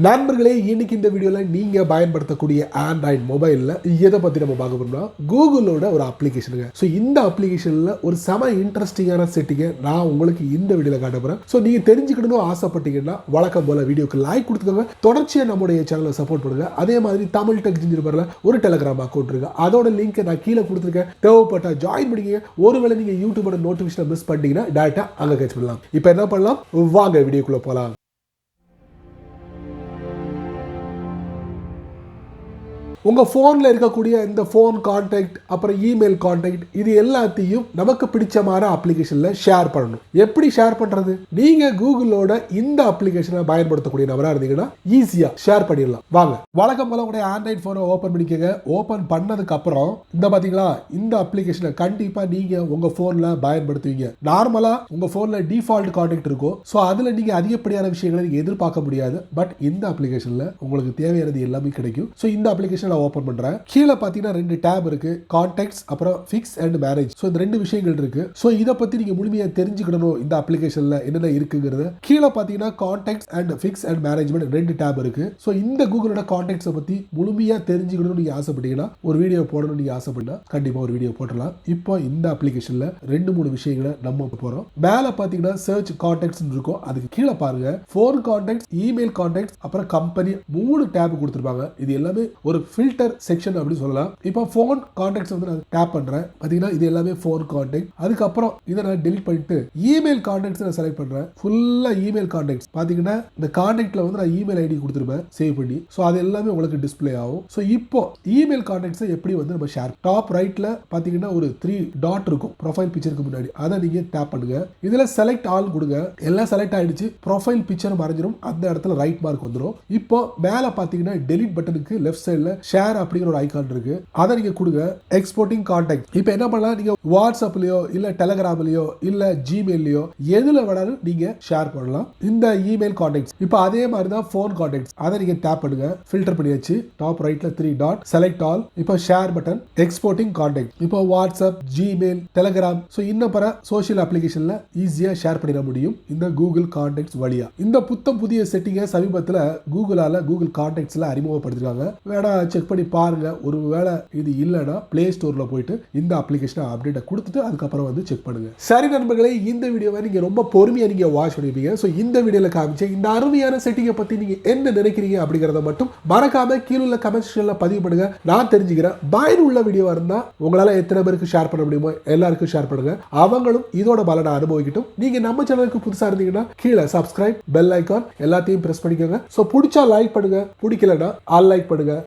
நண்பர்களே, இன்னைக்கு இந்த வீடியோவில் நீங்கள் பயன்படுத்தக்கூடிய ஆண்ட்ராய்டு மொபைலில் எதை பற்றி நம்ம பார்க்க போகிறோம்னா கூகுளோட ஒரு அப்ளிகேஷனுங்க. ஸோ இந்த அப்ளிகேஷனில் ஒரு செம இன்ட்ரெஸ்டிங்கான செட்டிங்கை நான் உங்களுக்கு இந்த வீடியோவில் காட்ட போகிறேன். ஸோ நீங்கள் தெரிஞ்சுக்கணும்னு ஆசைப்பட்டீங்கன்னா வழக்கம் போல் வீடியோக்கு லைக் கொடுத்துக்கோங்க. தொடர்ச்சியாக நம்முடைய சேனலை சப்போர்ட் பண்ணுங்கள். அதே மாதிரி தமிழ் டெக் ஜிஞ்சர் ஒரு டெலிகிராம் அக்கௌண்ட் இருக்கு. அதோட லிங்க்கை நான் கீழே கொடுத்துருக்கேன். தேவைப்பட்டா ஜாயின் பண்ணிக்கங்க. ஒருவேளை நீங்கள் யூடியூபோட நோட்டிஃபிகேஷனை மிஸ் பண்ணிட்டீங்கன்னா டேரெக்டாக அங்கே கேட்ச் பண்ணலாம். இப்போ என்ன பண்ணலாம், வாங்க வீடியோக்குள்ளே போகலாம். உங்கள் ஃபோனில் இருக்கக்கூடிய இந்த ஃபோன் கான்டாக்ட், அப்புறம் இமெயில் கான்டாக்ட், இது எல்லாத்தையும் நமக்கு பிடிச்சமான அப்ளிகேஷனில் ஷேர் பண்ணணும். எப்படி ஷேர் பண்ணுறது? நீங்கள் கூகுளோட இந்த அப்ளிகேஷனை பயன்படுத்தக்கூடிய நபராக இருந்தீங்கன்னா ஈஸியாக ஷேர் பண்ணிடலாம். வாங்க, வழக்கம் போல உடைய ஆண்ட்ராய்ட் ஃபோனை ஓப்பன் பண்ணிக்கங்க. ஓப்பன் பண்ணதுக்கு அப்புறம் இந்த பார்த்தீங்களா, இந்த அப்ளிகேஷனை கண்டிப்பாக நீங்கள் உங்கள் ஃபோனில் பயன்படுத்துவீங்க. நார்மலாக உங்கள் ஃபோனில் டிஃபால்ட் கான்டாக்ட் இருக்கும். ஸோ அதில் நீங்கள் அதிகப்படியான விஷயங்களை நீங்கள் எதிர்பார்க்க முடியாது. பட் இந்த அப்ளிகேஷனில் உங்களுக்கு தேவையானது எல்லாமே கிடைக்கும். ஸோ இந்த அப்ளிகேஷன் ஓபன் பண்றேன். கீழே பாத்தீங்கன்னா ரெண்டு டேப் இருக்கு, கான்டாக்ட்ஸ் அப்புறம் ஃபிக்ஸ் அண்ட் மேனேஜ். சோ இந்த ரெண்டு விஷயங்கள் இருக்கு. சோ இத பத்தி நீங்க முழுமையா தெரிஞ்சுக்கணும் இந்த அப்ளிகேஷன்ல என்னென்ன இருக்குங்கிறது. கீழே பாத்தீங்கன்னா contacts and fix and management ரெண்டு டேப் இருக்கு. சோ இந்த கூகுளோட கான்டாக்ட்ஸ் பத்தி முழுமையா தெரிஞ்சுக்கணும்னு நீங்க ஆசைப்பட்டீங்கன்னா, ஒரு வீடியோ போடணும்னு நீங்க ஆசைப்பட்டா கண்டிப்பா ஒரு வீடியோ போடலாம். இப்போ இந்த அப்ளிகேஷன்ல ரெண்டு மூணு விஷயங்களை நம்ம போறோம். மேல பாத்தீங்கன்னா சர்ச் கான்டாக்ட்ஸ் இருக்கும். அதுக்கு கீழே பாருங்க ஃபோன் கான்டாக்ட்ஸ், இமெயில் கான்டாக்ட்ஸ், அப்புறம் கம்பெனி, மூணு டேப் கொடுத்திருப்பாங்க. இது எல்லாமே ஒரு ஃபில்டர் செக்ஷன் அப்படி சொல்லலாம். இப்போ ஃபோன் கான்டாக்ட்ஸ் வந்து நான் டேப் பண்றேன். பாத்தீங்கன்னா இது எல்லாமே ஃபோன் கான்டாக்ட். அதுக்கப்புறம் இதை நான் டெலிட் பண்ணிட்டு இமெயில் கான்டாக்ட்ஸ் நான் செலக்ட் பண்றேன். ஃபுல்லா இமெயில் கான்டாக்ட்ஸ். பாத்தீங்கன்னா இந்த கான்டாக்ட்ல வந்து நான் இமெயில் ஐடி கொடுத்துருப்பேன் சேவ் பண்ணி. ஸோ அது எல்லாமே உங்களுக்கு டிஸ்பிளே ஆகும். ஸோ இப்போ இமெயில் கான்டாக்ட்ஸ் எப்படி வந்து நம்ம ஷேர், டாப் ரைட்ல பாத்தீங்கன்னா ஒரு 3 டாட் இருக்கும் ப்ரொஃபைல் பிக்சருக்கு முன்னாடி. அதை நீங்க டேப் பண்ணுங்க. இதுல செலக்ட் ஆல் கொடுங்க. எல்லாம் செலக்ட் ஆயிடுச்சு. ப்ரொஃபைல் பிக்சர் மறைஞ்சிரும். அந்த இடத்துல ரைட் மார்க் வந்துடும். இப்போ மேல பாத்தீங்கன்னா டெலிட் பட்டனுக்கு லெஃப்ட் சைடுல ஷேர் அப்படிங்கிற ஒரு ஐகான் இருக்கு. அதை நீங்க கொடுங்க. Exporting contact. இப்போ என்ன பண்ணலாம், நீங்க வாட்ஸ்அப்லயோ இல்ல டெலிகிராம்லயோ இல்ல ஜிமெயில்லயோ எதுல வேணாலும் நீங்க ஷேர் பண்ணலாம் இந்த இமெயில் கான்டாக்ட்ஸ். இப்போ அதே மாதிரி தான் ஃபோன் கான்டாக்ட்ஸ். அதை நீங்க டேப் பண்ணுங்க. ஃபில்டர் பண்ணியாச்சு. டாப் ரைட்ல 3 டாட், செலக்ட் ஆல். இப்போ ஷேர் பட்டன், எக்ஸ்போர்ட்டிங் கான்டாக்ட். இப்போ வாட்ஸ்அப், ஜிமெயில், டெலிகிராம், ஸோ இன்னும் பல சோஷியல் அப்ளிகேஷன்ல ஈஸியா ஷேர் பண்ணிட முடியும் இந்த கூகுள் கான்டாக்ட்ஸ் வழியா. இந்த புத்தம் புதிய செட்டிங்கை சமீபத்தில் கூகுளால கூகுள் கான்டாக்ட்ஸ்ல அறிமுகப்படுத்திருக்காங்க. வேணா செக் பண்ணி பாருங்க. ஒருவேளை இது இல்லைன்னா பிளே ஸ்டோர்ல போயிட்டு இந்த அப்ளிகேஷனை அப்டேட் கொடுத்துட்டு அதுக்கப்புறம் வந்து செக் பண்ணுங்க. சரி நண்பர்களே, இந்த வீடியோவை நீங்க ரொம்ப பொறுமையா நீங்க வாட்ச் பண்ணிருப்பீங்க. ஸோ இந்த வீடியோல காமிச்ச இந்த அருமையான செட்டிங்கை பத்தி நீங்க என்ன நினைக்கிறீங்க அப்படிங்கறத மட்டும் மறக்காம கீழே உள்ள கமெண்ட் செக்ஷன்ல பதிவு பண்ணுங்க. நான் தெரிஞ்சுக்கிறேன். பயனுள்ள வீடியோவா இருந்தா உங்களால எத்தனை பேருக்கு ஷேர் பண்ண முடியுமோ எல்லாருக்கும் ஷேர் பண்ணுங்க. அவங்களும் இதோட பலனை அனுபவிக்கட்டும். நீங்க நம்ம சேனலுக்கு புதுசா இருந்தீங்கன்னா கீழே சப்ஸ்கிரைப், பெல் ஐகான் எல்லாத்தையும் பிரஸ் பண்ணிக்கோங்க. ஸோ பிடிச்சா லைக் பண்ணுங்க, பிடிக்கலன்னா அன்லைக் பண்ணுங்க.